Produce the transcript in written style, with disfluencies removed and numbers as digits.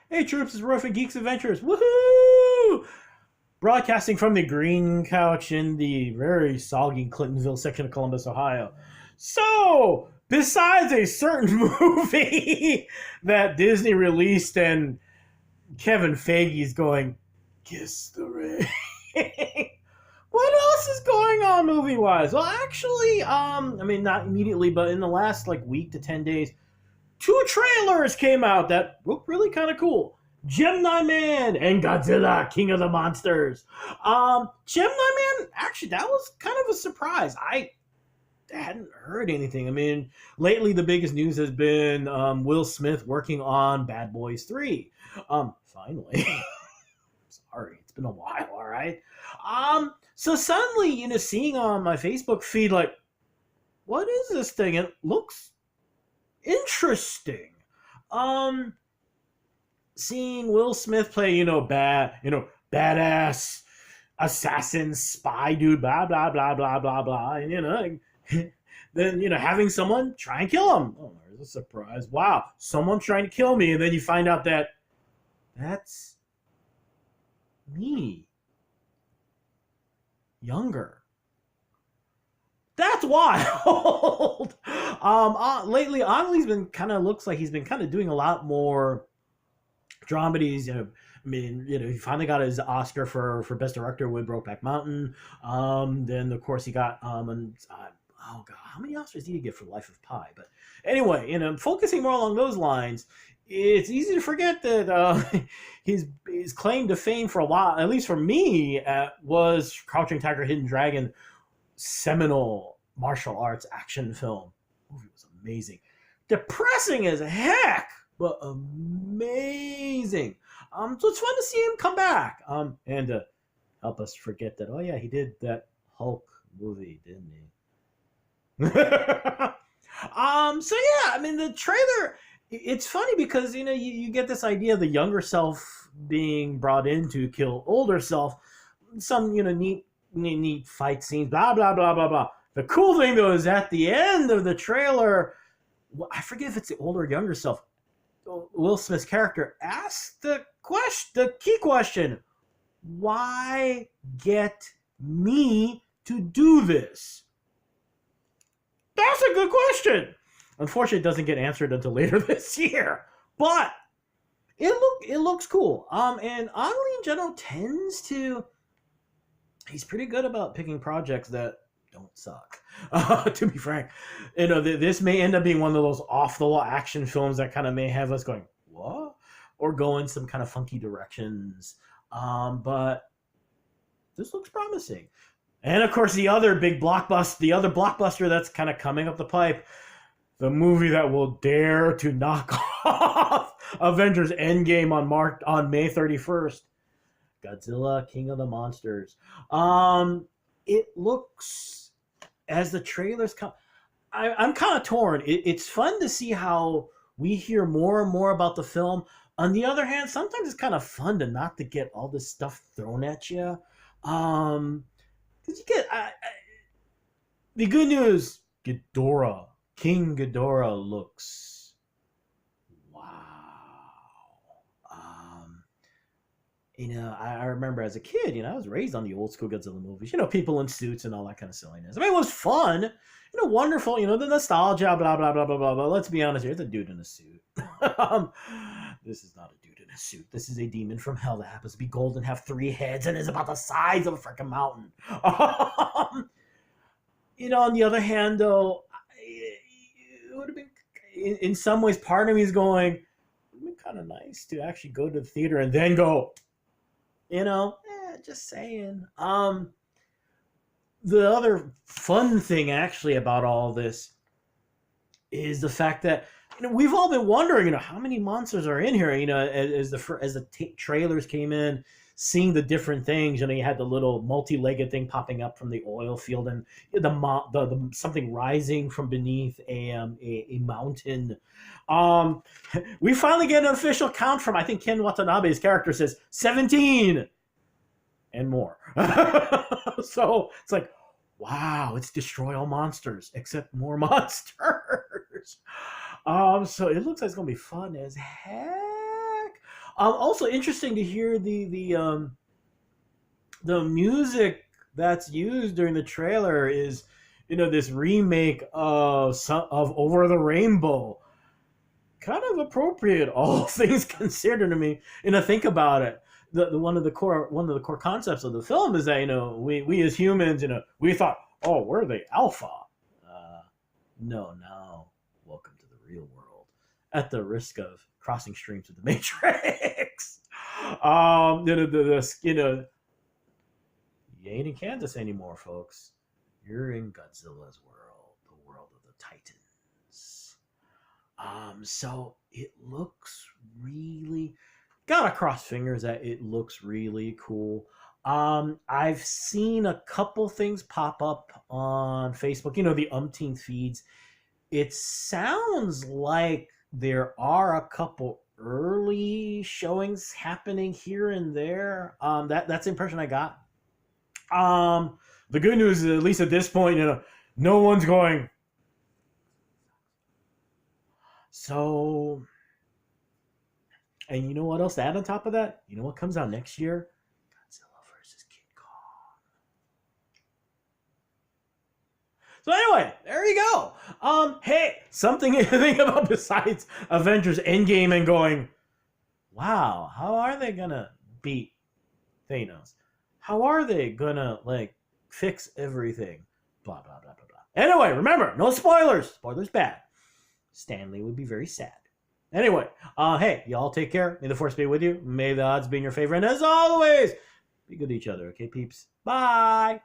Hey troops, it's Roy from Geeks Adventures. Woohoo! Broadcasting from the green couch in the very soggy Clintonville section of Columbus, Ohio. So, besides a certain movie that Disney released and Kevin Feige's going, kiss the ring. What else is going on movie-wise? Well, actually, I mean, not immediately, but in the last like week to 10 days, two trailers came out that look really kind of cool. Gemini Man and Godzilla, King of the Monsters. Gemini Man, actually, that was kind of a surprise. I hadn't heard anything. I mean, lately the biggest news has been Will Smith working on Bad Boys 3. Finally. Sorry, it's been a while, all right? So suddenly, seeing on my Facebook feed, like, what is this thing? It looks interesting. Seeing Will Smith play, badass assassin spy dude, blah blah blah blah blah blah, and then having someone try and kill him. Oh, there's a surprise! Wow, someone's trying to kill me, and then you find out that that's me, younger. That's wild. Lately, Ang Lee's been looks like he's been doing a lot more dramedies. I mean, he finally got his Oscar for Best Director with Brokeback Mountain. Then of course he got oh god, how many Oscars did he get for Life of Pi? But anyway, focusing more along those lines, it's easy to forget that his claim to fame for a while, at least for me, was Crouching Tiger, Hidden Dragon, seminal martial arts action film. The movie was amazing, depressing as heck, but amazing. So it's fun to see him come back. And to help us forget that, oh yeah, he did that Hulk movie, didn't he? So yeah, I mean the trailer. It's funny because you get this idea of the younger self being brought in to kill older self. Some neat fight scenes, blah blah blah blah blah. The cool thing though is at the end of the trailer, I forget if it's the older or younger self, Will Smith's character asks the key question: why get me to do this? That's a good question. Unfortunately, it doesn't get answered until later this year, but it looks cool. And Ang Lee in general tends to. He's pretty good about picking projects that don't suck. To be frank, this may end up being one of those off-the-wall action films that kind of may have us going, what? Or go in some kind of funky directions. But this looks promising. And of course, the other blockbuster that's kind of coming up the pipe, the movie that will dare to knock off Avengers Endgame on May 31st. Godzilla, King of the Monsters. It looks, as the trailers come, I'm kind of torn. It's fun to see how we hear more and more about the film. On the other hand, sometimes it's kind of fun to not to get all this stuff thrown at you. Because you get the good news. King Ghidorah looks wow. I remember as a kid, I was raised on the old school Godzilla movies. People in suits and all that kind of silliness. I mean, it was fun. Wonderful. The nostalgia, blah blah blah blah blah. But let's be honest here, it's a dude in a suit. This is not a dude in a suit. This is a demon from hell that happens to be golden, have 3 heads, and is about the size of a freaking mountain. On the other hand, though, it would have been, in some ways, part of me is going, it would have been kind of nice to actually go to the theater and then go, just saying. The other fun thing, actually, about all this is the fact that, we've all been wondering, how many monsters are in here, as the trailers came in, seeing the different things. You had the little multi-legged thing popping up from the oil field, and the something rising from beneath a mountain. We finally get an official count from, I think Ken Watanabe's character says 17 and more. So it's like, wow, it's destroy all monsters except more monsters. So it looks like it's gonna be fun as heck. Also interesting to hear the music that's used during the trailer is, this remake of Over the Rainbow. Kind of appropriate, all things considered. To me, think about it. The one of the core concepts of the film is that, we as humans, we thought, oh, we're the alpha. No, welcome to the real world. At the risk of crossing streams with the Matrix. You ain't in Kansas anymore, folks. You're in Godzilla's world, the world of the Titans. So it looks really, gotta cross fingers that it looks really cool. I've seen a couple things pop up on Facebook, the umpteen feeds. It sounds like there are a couple early showings happening here and there. That's the impression I got. The good news is, at least at this point, no one's going. So, and you know what else to add on top of that? You know what comes out next year? Godzilla versus King Kong. So anyway, there you go. Hey, something to think about besides Avengers Endgame and going, wow, how are they gonna beat Thanos? How are they gonna fix everything? Blah blah blah blah blah. Anyway, remember, no spoilers. Spoilers bad. Stanley would be very sad. Anyway, hey, y'all take care. May the force be with you. May the odds be in your favor. And as always, be good to each other, okay, peeps? Bye.